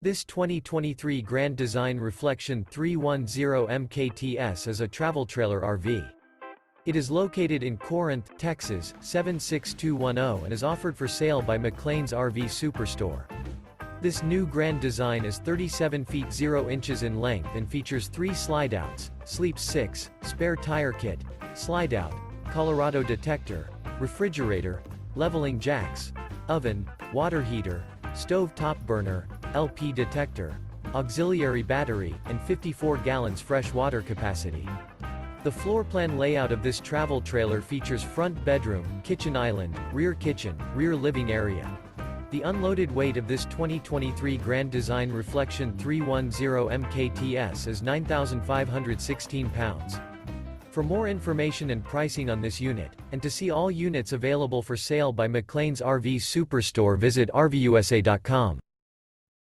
This 2023 Grand Design Reflection 310 MKTS is a travel trailer RV. It is located in Corinth, Texas, 76210 and is offered for sale by McClain's RV Superstore. This new Grand Design is 37 feet 0 inches in length and features 3 slideouts, sleeps 6, spare tire kit, slideout, Colorado Detector, refrigerator, leveling jacks, oven, water heater, stove top burner, LP detector, auxiliary battery, and 54 gallons fresh water capacity. The floor plan layout of this travel trailer features front bedroom, kitchen island, rear kitchen, rear living area. The unloaded weight of this 2023 Grand Design Reflection 310 MKTS is 9,516 pounds. For more information and pricing on this unit, and to see all units available for sale by McClain's RV Superstore, visit RVUSA.com.